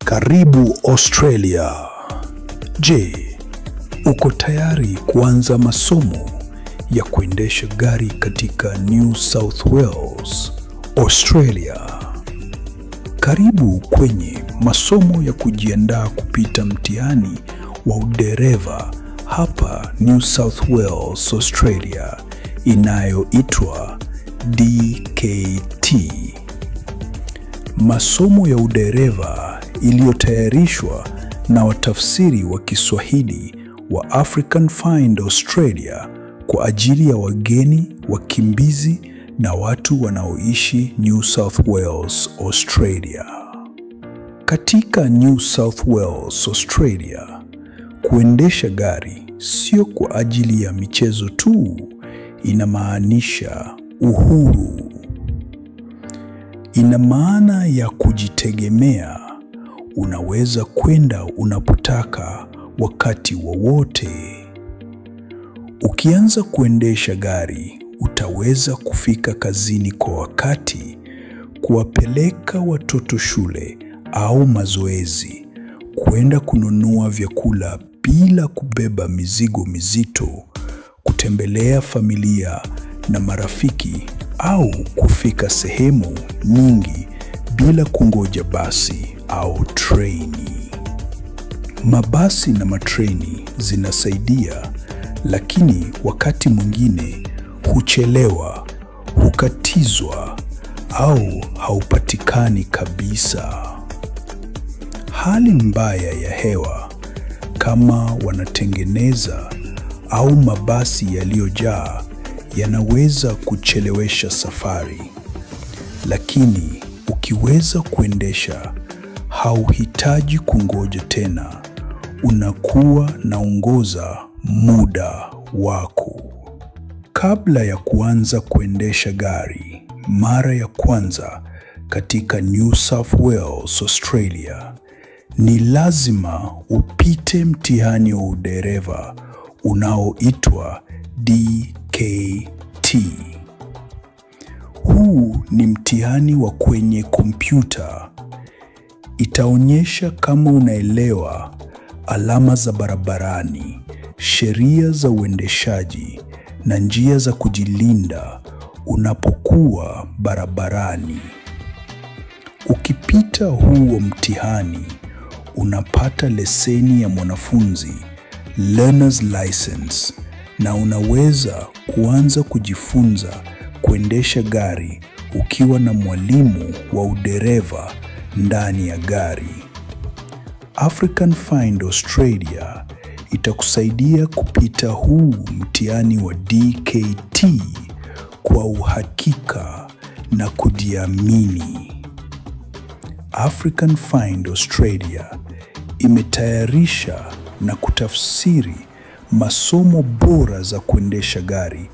Karibu Australia. Je, uko tayari kuanza masomo ya kuendesha gari katika New South Wales, Australia? Karibu kwenye masomo ya kujiandaa kupita mtihani wa udereva hapa New South Wales, Australia, inayoitwa DKT. Masomo ya udereva iliyotayarishwa na watafsiri wa Kiswahili wa African Find Australia kwa ajili ya wageni, wakimbizi na watu wanaoishi New South Wales, Australia. Katika New South Wales, Australia, kuendesha gari sio kwa ajili ya michezo tu, inamaanisha uhuru. Ina maana ya kujitegemea. Unaweza kwenda unapotaka wakati wowote. Ukianza kuendesha gari, utaweza kufika kazini kwa wakati, kuwapeleka watoto shule au mazoezi, kwenda kununua vyakula bila kubeba mizigo mizito, kutembelea familia na marafiki, au kufika sehemu nyingi bila kungoja basi au treni. Mabasi na matreni zinasaidia, lakini wakati mwingine huchelewa, hukatizwa au haupatikani kabisa. Hali mbaya ya hewa, kama wanatengeneza au mabasi yaliyojaa, yanaweza kuchelewesha safari. Lakini ukiweza kuendesha, hauhitaji kungoja tena. Unakuwa naongoza muda wako. Kabla ya kuanza kuendesha gari mara ya kwanza katika New South Wales, Australia, ni lazima upite mtihani wa udereva unaoitwa DKT. Huu ni mtihani wa kwenye kompyuta. Itaonyesha kama unaelewa alama za barabarani, sheria za uendeshaji na njia za kujilinda unapokuwa barabarani. Ukipita huo mtihani, unapata leseni ya mwanafunzi, learner's license, na unaweza kuanza kujifunza kuendesha gari ukiwa na mwalimu wa udereva ndani ya gari. African Find Australia itakusaidia kupita huu mtihani wa DKT kwa uhakika na kujiamini. African Find Australia imetayarisha na kutafsiri masomo bora za kuendesha gari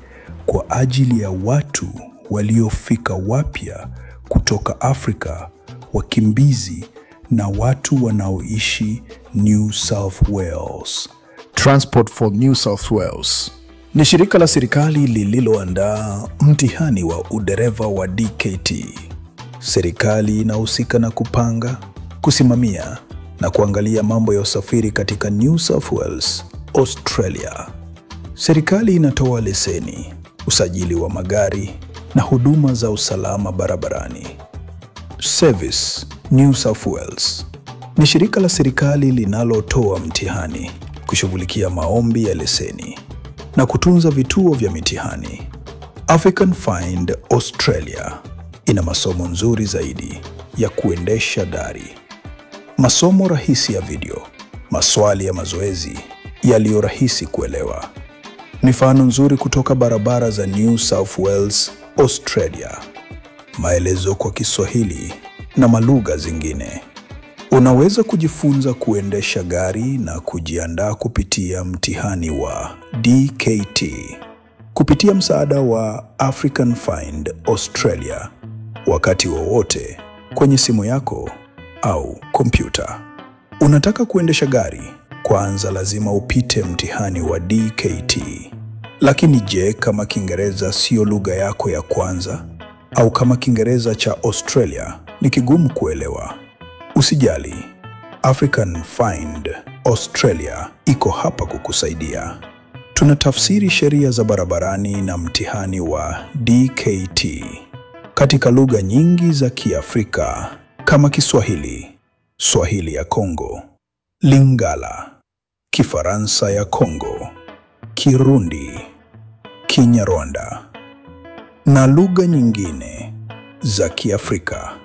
kwa ajili ya watu waliofika wapya kutoka Afrika, wakimbizi na watu wanaoishi New South Wales. Transport for New South Wales ni shirika la serikali lililoandaa mtihani wa udereva wa DKT. Serikali inahusika na kupanga, kusimamia na kuangalia mambo ya usafiri katika New South Wales, Australia. Serikali inatoa leseni, usajili wa magari na huduma za usalama barabarani. Service New South Wales ni shirika la serikali linalotoa mtihani, kushughulikia maombi ya leseni na kutunza vituo vya mitihani. African Find Australia ina masomo nzuri zaidi ya kuendesha gari. Masomo rahisi ya video, maswali ya mazoezi yaliyo rahisi kuelewa. Mifano nzuri kutoka barabara za New South Wales, Australia. Maelezo kwa Kiswahili na malugha zingine. Unaweza kujifunza kuendesha gari na kujiandaa kupitia mtihani wa DKT kupitia msaada wa African Find Australia wakati wowote kwenye simu yako au kompyuta. Unataka kuendesha gari? Kwanza lazima upite mtihani wa DKT. Lakini je, kama Kiingereza sio lugha yako ya kwanza, au kama Kiingereza cha Australia ni kigumu kuelewa? Usijali, African Find Australia iko hapa kukusaidia. Tunatafsiri sheria za barabarani na mtihani wa DKT katika lugha nyingi za Kiafrika kama Kiswahili, Swahili ya Kongo, Lingala, Kifaransa ya Kongo, Kirundi, Kinyarwanda na lugha nyingine za Kiafrika.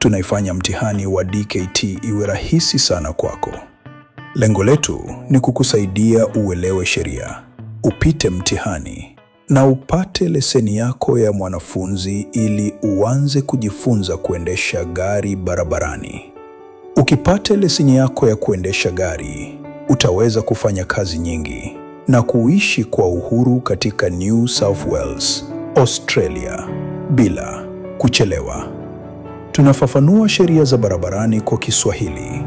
Tunaifanya mtihani wa DKT iwe rahisi sana kwako. Lengo letu ni kukusaidia uelewe sheria, upite mtihani na upate leseni yako ya mwanafunzi ili uanze kujifunza kuendesha gari barabarani. Ukipata leseni yako ya kuendesha gari, utaweza kufanya kazi nyingi na kuishi kwa uhuru katika New South Wales, Australia, bila kuchelewa. Tunafafanua sheria za barabarani kwa Kiswahili,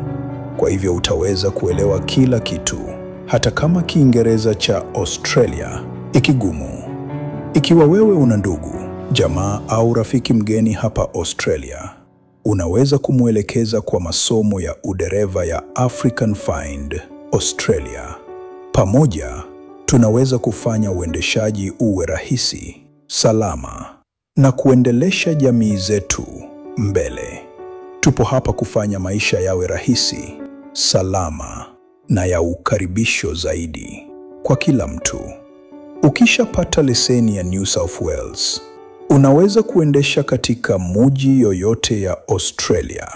kwa hivyo utaweza kuelewa kila kitu, hata kama Kiingereza cha Australia ikigumu. Ikiwa wewe una ndugu, jamaa au rafiki mgeni hapa Australia, unaweza kumwelekeza kwa masomo ya udereva ya African Find Australia. Pamoja, tunaweza kufanya uendeshaji uwe rahisi, salama na kuendelesha jamii zetu mbele. Tupo hapa kufanya maisha yawe rahisi, salama na ya ukaribisho zaidi kwa kila mtu. Ukishapata leseni ya New South Wales, unaweza kuendesha katika mji yoyote ya Australia.